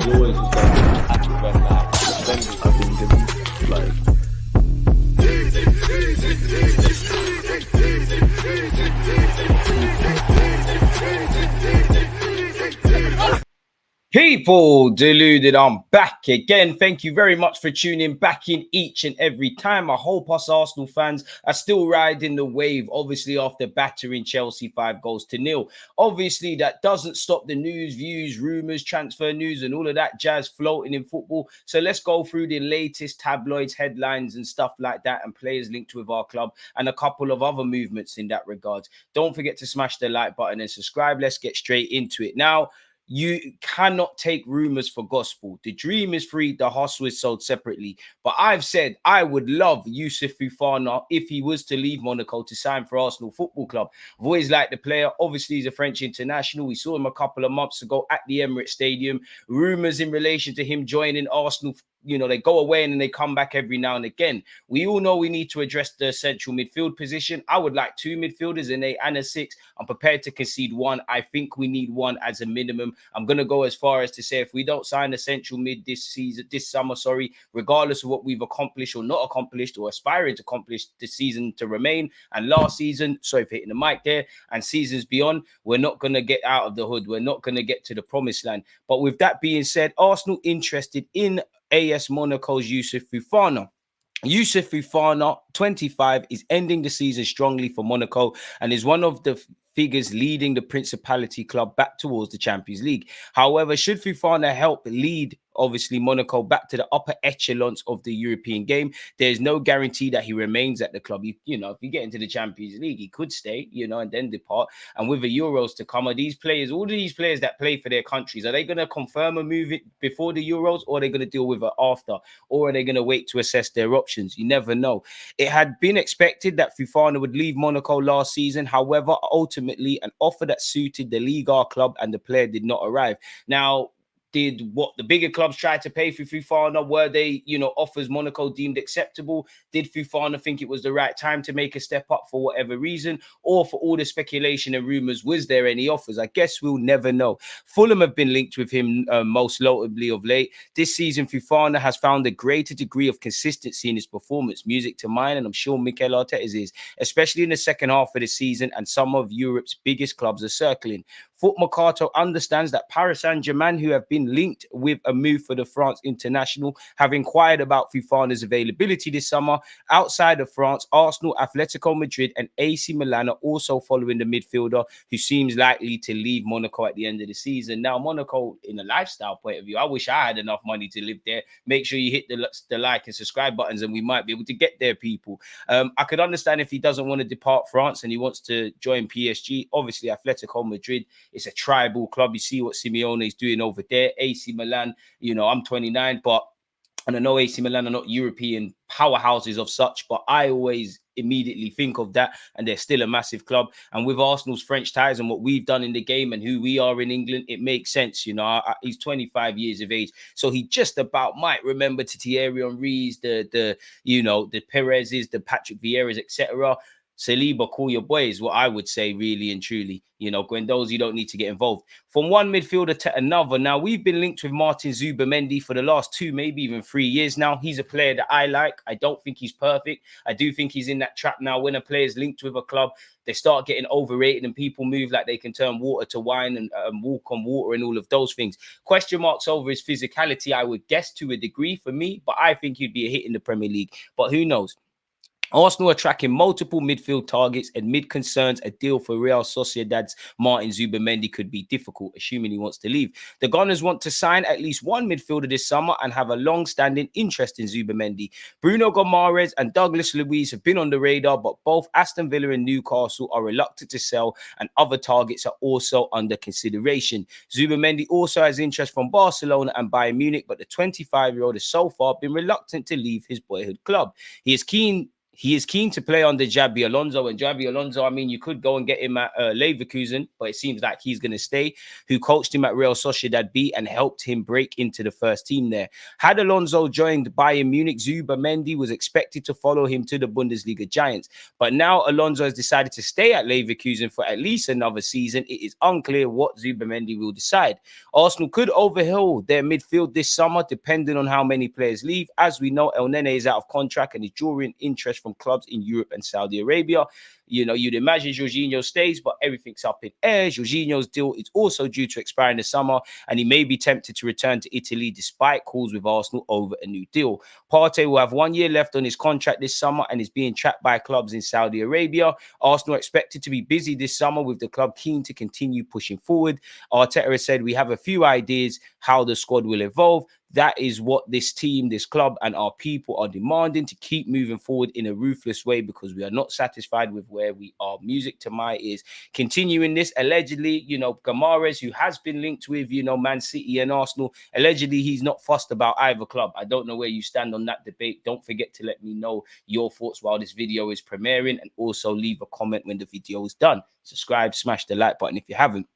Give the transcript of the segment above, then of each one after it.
He always just does it. When like defending, I think it's like. People, Deluded, I'm back again. Thank you very much for tuning back in each and every time. I hope us Arsenal fans are still riding the wave, obviously after battering Chelsea 5-0. Obviously, that doesn't stop the news, views, rumours, transfer news and all of that jazz floating in football. So let's go through the latest tabloids, headlines and stuff like that, and players linked with our club and a couple of other movements in that regard. Don't forget to smash the like button and subscribe. Let's get straight into it. Now, you cannot take rumors for gospel. The dream is free, the hustle is sold separately. But I've said I would love Youssouf Fofana, if he was to leave Monaco, to sign for Arsenal Football Club. I've always liked the player. Obviously, he's a French international. We saw him a couple of months ago at the Emirates Stadium. Rumors in relation to him joining Arsenal, you know, they go away and then they come back every now and again. We all know we need to address the central midfield position. I would like 2 midfielders, an 8 and a 6. I'm prepared to concede 1. I think we need 1 as a minimum. I'm going to go as far as to say if we don't sign a central mid this summer, regardless of what we've accomplished or not accomplished or aspiring to accomplish this season to remain, and last season, sorry for hitting the mic there, and seasons beyond, we're not going to get out of the hood. We're not going to get to the promised land. But with that being said, Arsenal interested in AS Monaco's Youssouf Fofana. Youssouf Fofana, 25, is ending the season strongly for Monaco and is one of the figures leading the Principality club back towards the Champions League. However, should Fofana help lead, obviously, Monaco back to the upper echelons of the European game, there's no guarantee that he remains at the club. You know, if you get into the Champions League, he could stay, you know, and then depart. And with the Euros to come, are these players, all of these players that play for their countries, are they going to confirm a move it before the Euros, or are they going to deal with it after? Or are they going to wait to assess their options? You never know. It had been expected that Fofana would leave Monaco last season. However, ultimately, an offer that suited the Liga club and the player did not arrive. Now, did what the bigger clubs try to pay for Fofana? Were they, you know, offers Monaco deemed acceptable? Did Fofana think it was the right time to make a step up for whatever reason? Or for all the speculation and rumours, was there any offers? I guess we'll never know. Fulham have been linked with him most notably of late. This season, Fofana has found a greater degree of consistency in his performance. Music to mine, and I'm sure Mikel Arteta's is, especially in the second half of the season, and some of Europe's biggest clubs are circling. Foot Mercato understands that Paris Saint-Germain, who have been linked with a move for the France international, have inquired about Fofana's availability this summer. Outside of France, Arsenal, Atletico Madrid and AC Milan are also following the midfielder, who seems likely to leave Monaco at the end of the season. Now, Monaco, in a lifestyle point of view, I wish I had enough money to live there. Make sure you hit the like and subscribe buttons and we might be able to get there, people. I could understand if he doesn't want to depart France and he wants to join PSG. Obviously, Atletico Madrid, it's a tribal club. You see what Simeone is doing over there. AC Milan, you know, I'm 29, and I know AC Milan are not European powerhouses of such, but I always immediately think of that, and they're still a massive club. And with Arsenal's French ties and what we've done in the game and who we are in England, it makes sense. You know, he's 25 years of age, so he just about might remember to Thierry Henry's, the Perez's, the Patrick Vieira's, etc. Saliba, call your boy, is what I would say, really and truly. You know, Guendouzi, you don't need to get involved. From one midfielder to another. Now, we've been linked with Martin Zubimendi for the last 2, maybe even 3 years now. He's a player that I like. I don't think he's perfect. I do think he's in that trap now. When a player's linked with a club, they start getting overrated and people move like they can turn water to wine and walk on water and all of those things. Question marks over his physicality, I would guess, to a degree for me, but I think he'd be a hit in the Premier League. But who knows? Arsenal are tracking multiple midfield targets, and mid concerns a deal for Real Sociedad's Martin Zubimendi could be difficult, assuming he wants to leave. The Gunners want to sign at least one midfielder this summer and have a long-standing interest in Zubimendi. Bruno Guimarães and Douglas Luiz have been on the radar, but both Aston Villa and Newcastle are reluctant to sell, and other targets are also under consideration. Zubimendi also has interest from Barcelona and Bayern Munich, but the 25-year-old has so far been reluctant to leave his boyhood club. He he is keen to play under Xabi Alonso. And Xabi Alonso, I mean, you could go and get him at Leverkusen, but it seems like he's going to stay, who coached him at Real Sociedad B and helped him break into the first team there. Had Alonso joined Bayern Munich, Zubimendi was expected to follow him to the Bundesliga giants. But now Alonso has decided to stay at Leverkusen for at least another season. It is unclear what Zubimendi will decide. Arsenal could overhaul their midfield this summer, depending on how many players leave. As we know, El Nene is out of contract and is drawing interest from clubs in Europe and Saudi Arabia. You know, you'd imagine Jorginho stays, but everything's up in air. Jorginho's deal is also due to expire in the summer, and he may be tempted to return to Italy despite calls with Arsenal over a new deal. Partey will have 1 year left on his contract this summer and is being tracked by clubs in Saudi Arabia. Arsenal expected to be busy this summer, with the club keen to continue pushing forward. Arteta has said, "We have a few ideas how the squad will evolve. That is what this team, this club, and our people are demanding, to keep moving forward in a ruthless way because we are not satisfied with where we are." Music to my ears. Continuing this, allegedly, you know, Guimarães, who has been linked with, you know, Man City and Arsenal, allegedly he's not fussed about either club. I don't know where you stand on that debate. Don't forget to let me know your thoughts while this video is premiering, and also leave a comment when the video is done. Subscribe, smash the like button if you haven't.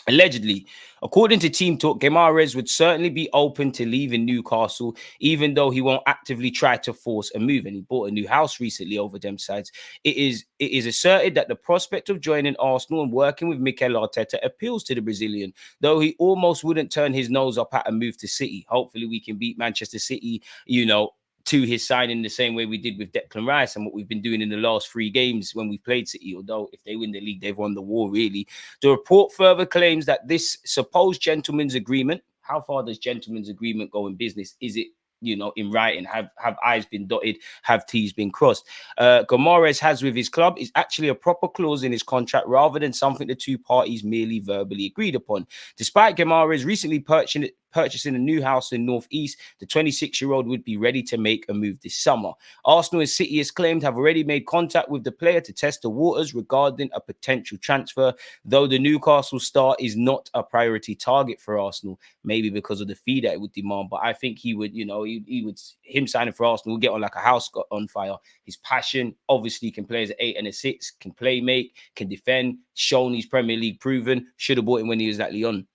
Allegedly, according to Team Talk, Guimarães would certainly be open to leaving Newcastle, even though he won't actively try to force a move. And he bought a new house recently over them sides. It is asserted that the prospect of joining Arsenal and working with Mikel Arteta appeals to the Brazilian, though he almost wouldn't turn his nose up at a move to City. Hopefully, we can beat Manchester City, you know, to his signing the same way we did with Declan Rice and what we've been doing in the last 3 games when we've played City. Although if they win the league, they've won the war, really. The report further claims that this supposed gentleman's agreement, how far does gentleman's agreement go in business? Is it, you know, in writing? Have I's been dotted? Have T's been crossed? Guimarães has with his club is actually a proper clause in his contract rather than something the two parties merely verbally agreed upon. Despite Guimarães recently purchasing a new house in North East, the 26-year-old would be ready to make a move this summer. Arsenal and City, as claimed, have already made contact with the player to test the waters regarding a potential transfer, though the Newcastle star is not a priority target for Arsenal, maybe because of the fee that it would demand. But I think he would, you know, him signing for Arsenal will get on like a house on fire. His passion, obviously, can play as an 8 and a 6, can play make, can defend, shown he's Premier League proven. Should have bought him when he was at Lyon.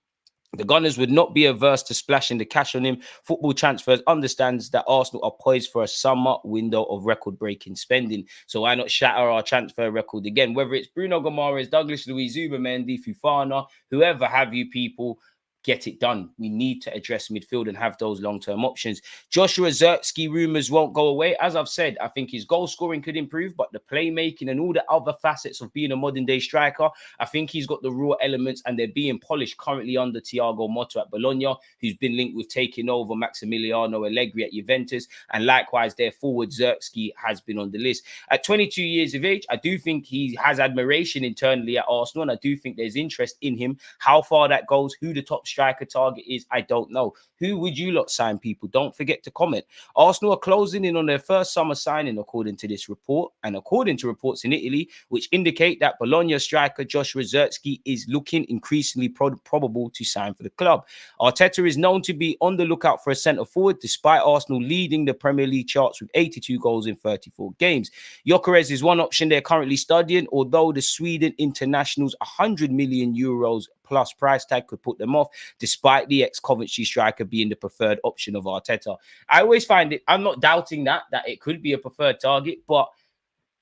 The Gunners would not be averse to splashing the cash on him. Football Transfers understands that Arsenal are poised for a summer window of record-breaking spending. So why not shatter our transfer record again? Whether it's Bruno Guimarães, Douglas Luiz, Zubimendi, Fofana, whoever have you people, get it done. We need to address midfield and have those long-term options. Joshua Zirkzee rumours won't go away. As I've said, I think his goal scoring could improve, but the playmaking and all the other facets of being a modern-day striker, I think he's got the raw elements, and they're being polished currently under Thiago Motta at Bologna, who's been linked with taking over Maximiliano Allegri at Juventus, and likewise their forward Zirkzee has been on the list. At 22 years of age, I do think he has admiration internally at Arsenal, and I do think there's interest in him. How far that goes, who the top striker target is, I don't know. Who would you lot sign, people? Don't forget to comment. Arsenal are closing in on their first summer signing, according to this report, and according to reports in Italy, which indicate that Bologna striker Joshua Zirkzee is looking increasingly probable to sign for the club. Arteta is known to be on the lookout for a centre forward, despite Arsenal leading the Premier League charts with 82 goals in 34 games. Gyökeres is one option they're currently studying, although the Sweden international's 100 million euros plus price tag could put them off, despite the ex-Coventry striker being the preferred option of Arteta. I always find it, I'm not doubting that it could be a preferred target, but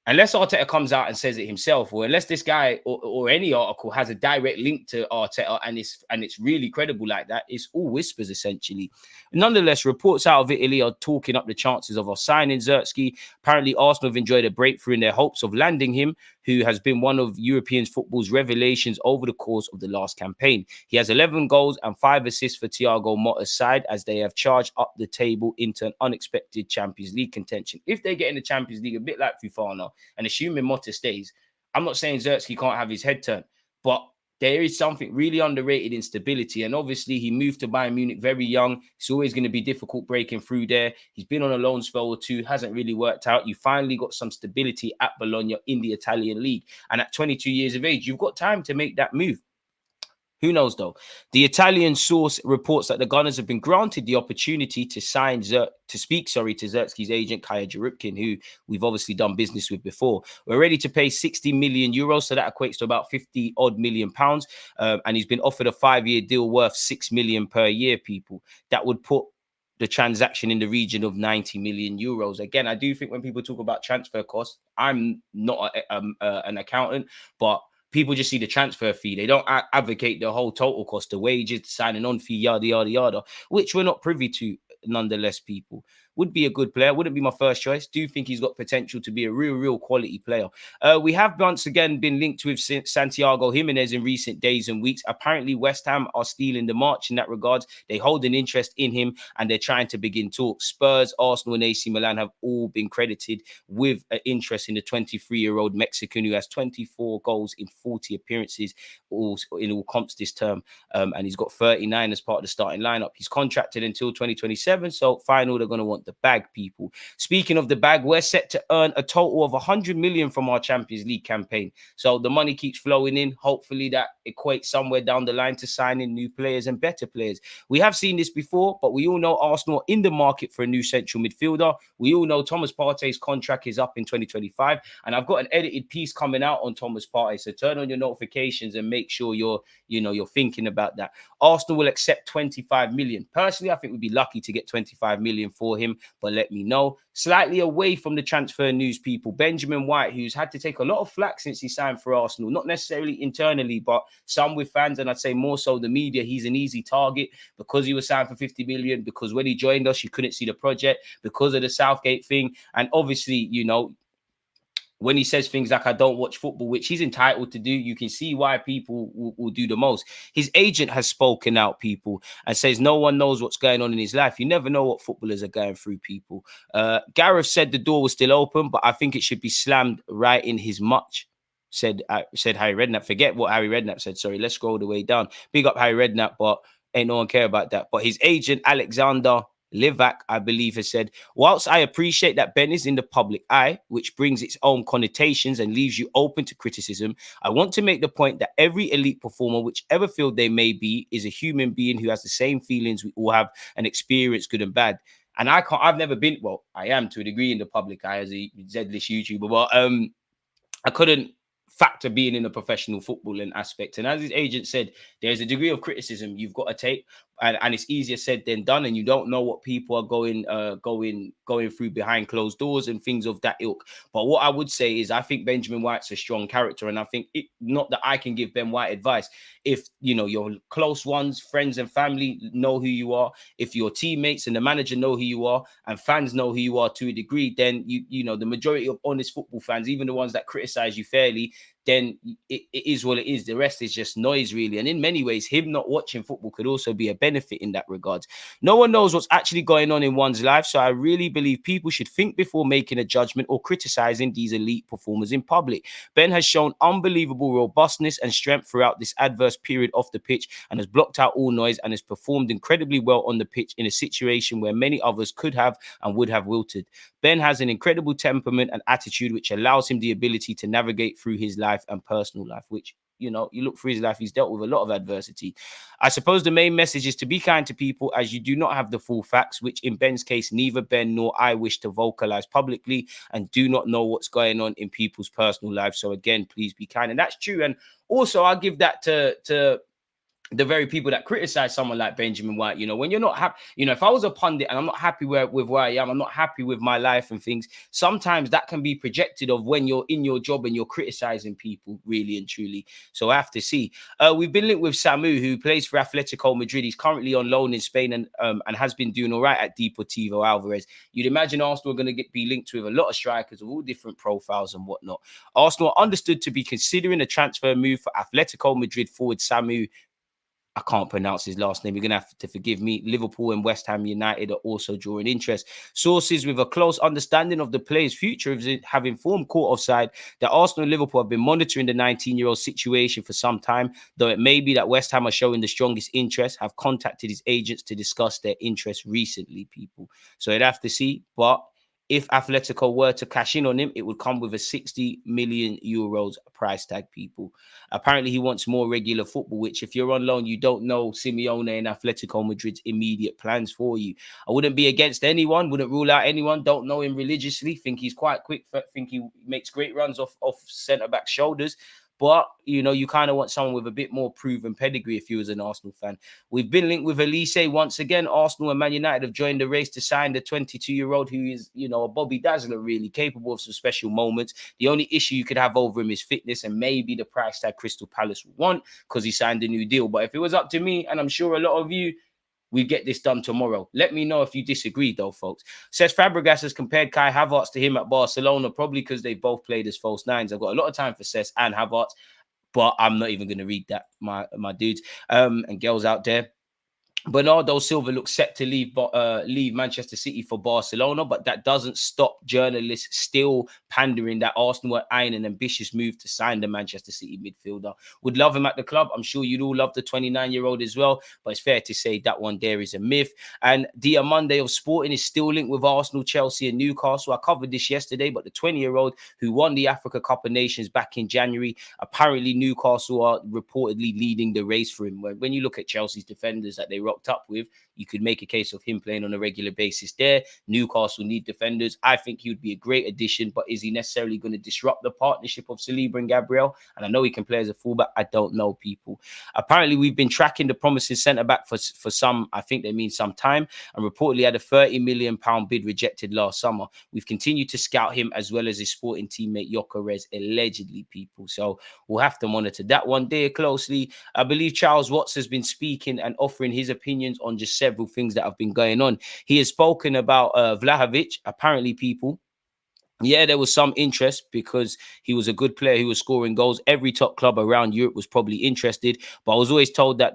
unless Arteta comes out and says it himself, or unless this guy or any article has a direct link to Arteta and it's really credible like that, it's all whispers essentially. Nonetheless, reports out of Italy are talking up the chances of us signing Zirkzee. Apparently, Arsenal have enjoyed a breakthrough in their hopes of landing him, who has been one of European football's revelations over the course of the last campaign. He has 11 goals and 5 assists for Thiago Motta's side, as they have charged up the table into an unexpected Champions League contention. If they get in the Champions League, a bit like Fofana, and assuming Motta stays, I'm not saying Zirkzee can't have his head turned, but there is something really underrated in stability. And obviously, he moved to Bayern Munich very young. It's always going to be difficult breaking through there. He's been on a loan spell or two, hasn't really worked out. You finally got some stability at Bologna in the Italian league. And at 22 years of age, you've got time to make that move. Who knows though? The Italian source reports that the Gunners have been granted the opportunity to speak to Zirkzee's agent Kaya Jarupkin, who we've obviously done business with before. We're ready to pay 60 million euros, so that equates to about 50 odd million pounds. And he's been offered a 5-year deal worth 6 million per year. People, that would put the transaction in the region of 90 million euros. Again, I do think when people talk about transfer costs, I'm not an accountant, but people just see the transfer fee. They don't advocate the whole total cost, the wages, the signing on fee, yada, yada, yada, which we're not privy to nonetheless, people. Would be a good player. Wouldn't be my first choice. Do think he's got potential to be a real quality player. We have once again been linked with Santiago Jimenez in recent days and weeks. Apparently, West Ham are stealing the march in that regard. They hold an interest in him and they're trying to begin talks. Spurs, Arsenal, and AC Milan have all been credited with an interest in the 23-year-old Mexican who has 24 goals in 40 appearances in all comps this term. And he's got 39 as part of the starting lineup. He's contracted until 2027. So final, they're going to want the bag, people. Speaking of the bag, we're set to earn a total of 100 million from our Champions League campaign. So the money keeps flowing in. Hopefully that equates somewhere down the line to signing new players and better players. We have seen this before, but we all know Arsenal are in the market for a new central midfielder. We all know Thomas Partey's contract is up in 2025, and I've got an edited piece coming out on Thomas Partey. So turn on your notifications and make sure you're thinking about that. Arsenal will accept 25 million. Personally, I think we'd be lucky to get 25 million for him, but let me know. Slightly away from the transfer news, people, Benjamin White, who's had to take a lot of flack since he signed for Arsenal, not necessarily internally, but some with fans, and I'd say more so the media. He's an easy target because he was signed for 50 million, because when he joined us, you couldn't see the project because of the Southgate thing. And obviously, when he says things like, I don't watch football, which he's entitled to do, you can see why people will do the most. His agent has spoken out, people, and says no one knows what's going on in his life. You never know what footballers are going through, people. Gareth said the door was still open, but I think it should be slammed right in his much, said Harry Redknapp. Forget what Harry Redknapp said. Sorry, let's scroll the way down. Big up Harry Redknapp, but ain't no one care about that. But his agent, Alexander Livac, I believe, has said, whilst I appreciate that Ben is in the public eye, which brings its own connotations and leaves you open to criticism, I want to make the point that every elite performer, whichever field they may be, is a human being who has the same feelings we all have and experience, good and bad. And I've never been, well, I am to a degree in the public eye as a Z-list YouTuber, but I couldn't factor being in a professional footballing aspect. And as his agent said, there's a degree of criticism you've got to take, and it's easier said than done. And you don't know what people are going through behind closed doors and things of that ilk. But what I would say is I think Benjamin White's a strong character, and I think not that I can give Ben White advice. If your close ones, friends and family know who you are, if your teammates and the manager know who you are, and fans know who you are to a degree, then the majority of honest football fans, even the ones that criticize you fairly, then it is what it is. The rest is just noise, really. And in many ways, him not watching football could also be a benefit in that regard. No one knows what's actually going on in one's life, so I really believe people should think before making a judgment or criticizing these elite performers in public. Ben has shown unbelievable robustness and strength throughout this adverse period off the pitch and has blocked out all noise and has performed incredibly well on the pitch in a situation where many others could have and would have wilted. Ben has an incredible temperament and attitude which allows him the ability to navigate through his life and personal life, which you look through his life, he's dealt with a lot of adversity. I suppose the main message is to be kind to people, as you do not have the full facts, which in Ben's case, neither Ben nor I wish to vocalize publicly, and do not know what's going on in people's personal lives. So again, please be kind. And that's true. And also I'll give that to the very people that criticize someone like Benjamin White. When you're not happy, if I was a pundit and I'm not happy with where I am, I'm not happy with my life and things, sometimes that can be projected of when you're in your job and you're criticizing people, really and truly. So I have to see. We've been linked with Samu, who plays for Atletico Madrid. He's currently on loan in Spain and has been doing all right at Deportivo Alvarez. You'd imagine Arsenal are going to be linked with a lot of strikers of all different profiles and whatnot. Arsenal are understood to be considering a transfer move for Atletico Madrid forward Samu. I can't pronounce his last name. You're going to have to forgive me. Liverpool and West Ham United are also drawing interest. Sources with a close understanding of the player's future have informed Court Offside that Arsenal and Liverpool have been monitoring the 19-year-old situation for some time, though it may be that West Ham are showing the strongest interest, have contacted his agents to discuss their interest recently, people. So you'd have to see, but if Atletico were to cash in on him, it would come with a 60 million euros price tag, people. Apparently, he wants more regular football, which if you're on loan, you don't know Simeone and Atletico Madrid's immediate plans for you. I wouldn't be against anyone, wouldn't rule out anyone, don't know him religiously, think he's quite quick, think he makes great runs off centre-back shoulders. But, you know, you kind of want someone with a bit more proven pedigree if you was an Arsenal fan. We've been linked with Elise once again. Arsenal and Man United have joined the race to sign the 22-year-old who is, you know, a Bobby Dazzler, really capable of some special moments. The only issue you could have over him is fitness and maybe the price tag Crystal Palace would want because he signed a new deal. But if it was up to me, and I'm sure a lot of you, we get this done tomorrow. Let me know if you disagree, though, folks. Says Fabregas has compared Kai Havertz to him at Barcelona, probably because they both played as false nines. I've got a lot of time for Cesc and Havertz, but I'm not even going to read that, my dudes and girls out there. Bernardo Silva looks set to leave Manchester City for Barcelona, but that doesn't stop journalists still pandering that Arsenal are eyeing an ambitious move to sign the Manchester City midfielder. Would love him at the club. I'm sure you'd all love the 29-year-old as well, but it's fair to say that one there is a myth. And Diamande of Sporting is still linked with Arsenal, Chelsea and Newcastle. I covered this yesterday, but the 20-year-old who won the Africa Cup of Nations back in January, apparently Newcastle are reportedly leading the race for him. When you look at Chelsea's defenders that they rocked up with, you could make a case of him playing on a regular basis there. Newcastle need defenders. I think he would be a great addition, but is he necessarily going to disrupt the partnership of Saliba and Gabriel? And I know he can play as a fullback. I don't know, people. Apparently, we've been tracking the promising centre-back for some, I think they mean some time, and reportedly had a £30 million bid rejected last summer. We've continued to scout him as well as his Sporting teammate Gyökeres, allegedly, people. So we'll have to monitor that one there closely. I believe Charles Watts has been speaking and offering his opinions on just several things that have been going on. He has spoken about Vlahovic. Apparently, people, yeah, there was some interest because he was a good player who was scoring goals. Every top club around Europe was probably interested, but I was always told that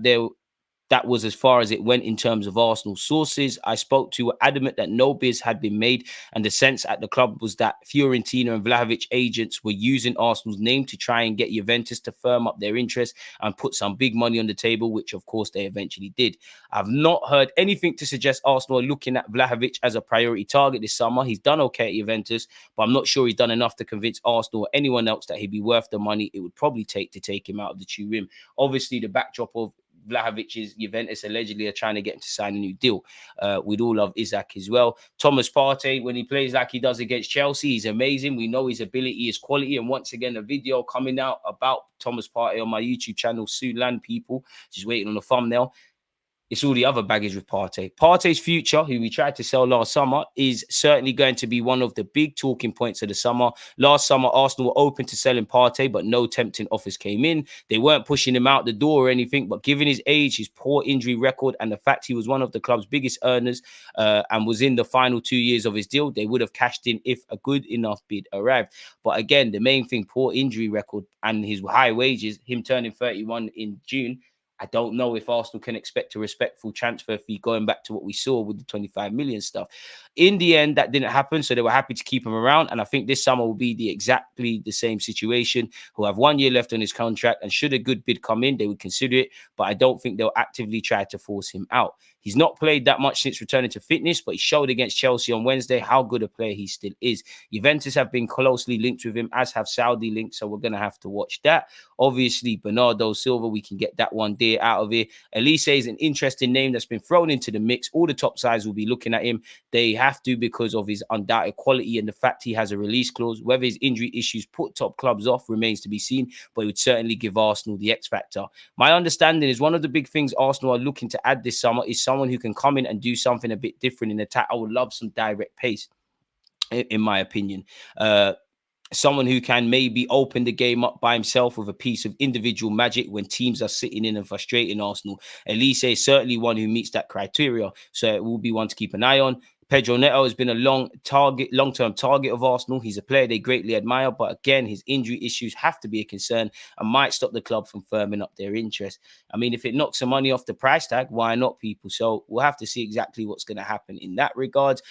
that was as far as it went in terms of Arsenal sources I spoke to were adamant that no bids had been made, and the sense at the club was that Fiorentina and Vlahovic agents were using Arsenal's name to try and get Juventus to firm up their interest and put some big money on the table, which of course they eventually did. I've not heard anything to suggest Arsenal are looking at Vlahovic as a priority target this summer. He's done okay at Juventus, but I'm not sure he's done enough to convince Arsenal or anyone else that he'd be worth the money it would probably take to take him out of the two rim. Obviously, the backdrop of Vlahovic's Juventus allegedly are trying to get him to sign a new deal. We'd all love Isaac as well. Thomas Partey, when he plays like he does against Chelsea, he's amazing. We know his ability, his quality. And once again, a video coming out about Thomas Partey on my YouTube channel, Sulan, people. Just waiting on the thumbnail. It's all the other baggage with Partey. Partey's future, who we tried to sell last summer, is certainly going to be one of the big talking points of the summer. Last summer, Arsenal were open to selling Partey, but no tempting offers came in. They weren't pushing him out the door or anything, but given his age, his poor injury record, and the fact he was one of the club's biggest earners and was in the final 2 years of his deal, they would have cashed in if a good enough bid arrived. But again, the main thing, poor injury record and his high wages, him turning 31 in June, I don't know if Arsenal can expect a respectful transfer fee going back to what we saw with the 25 million stuff. In the end, that didn't happen, so they were happy to keep him around, and I think this summer will be exactly the same situation. He'll have 1 year left on his contract, and should a good bid come in, they would consider it, but I don't think they'll actively try to force him out. He's not played that much since returning to fitness, but he showed against Chelsea on Wednesday how good a player he still is. Juventus have been closely linked with him, as have Saudi links, so we're going to have to watch that. Obviously, Bernardo Silva, we can get that one there out of here. Elise is an interesting name that's been thrown into the mix. All the top sides will be looking at him. They have to because of his undoubted quality and the fact he has a release clause. Whether his injury issues put top clubs off remains to be seen, but it would certainly give Arsenal the X factor. My understanding is one of the big things Arsenal are looking to add this summer is someone who can come in and do something a bit different in attack. I would love some direct pace, in my opinion. Someone who can maybe open the game up by himself with a piece of individual magic when teams are sitting in and frustrating Arsenal. Elise is certainly one who meets that criteria, so it will be one to keep an eye on. Pedro Neto has been a long-term target of Arsenal. He's a player they greatly admire, but again, his injury issues have to be a concern and might stop the club from firming up their interest. I mean, if it knocks some money off the price tag, why not, people? So we'll have to see exactly what's going to happen in that regard.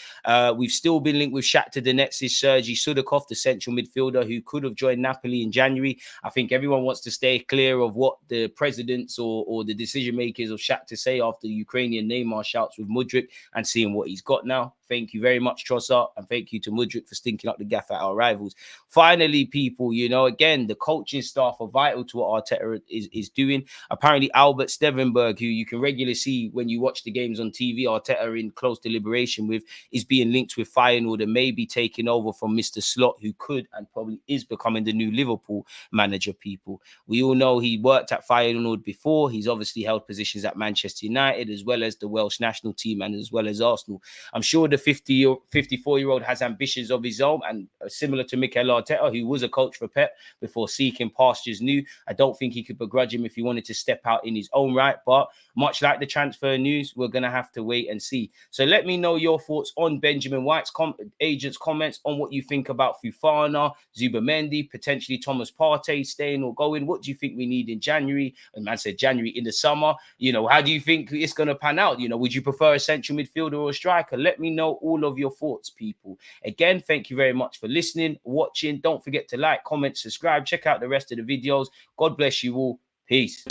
We've still been linked with Shakhtar Donetsk's Sergei Sudakov, the central midfielder who could have joined Napoli in January. I think everyone wants to stay clear of what the presidents or the decision makers of Shakhtar say after the Ukrainian Neymar shouts with Mudryk and seeing what he's got now. Thank you very much, Trossard, and thank you to Mudryk for stinking up the gaff at our rivals. Finally, people, you know, again, the coaching staff are vital to what Arteta is doing. Apparently, Albert Stevenberg, who you can regularly see when you watch the games on TV, Arteta in close deliberation with, is being linked with Feyenoord and maybe taking over from Mr. Slot, who could and probably is becoming the new Liverpool manager, people. We all know he worked at Feyenoord before. He's obviously held positions at Manchester United, as well as the Welsh national team and as well as Arsenal. I'm sure the 54-year-old has ambitions of his own, and similar to Mikel Arteta, who was a coach for Pep before seeking pastures new. I don't think he could begrudge him if he wanted to step out in his own right, but much like the transfer news, we're going to have to wait and see. So let me know your thoughts on Benjamin White's agent's comments on what you think about Fofana, Zubimendi, potentially Thomas Partey staying or going. What do you think we need in January? And man said January, in the summer. You know, how do you think it's going to pan out? You know, would you prefer a central midfielder or a striker? Let me know all of your thoughts, people. Again, thank you very much for listening, watching. Don't forget to like, comment, subscribe. Check out the rest of the videos. God bless you all. Peace.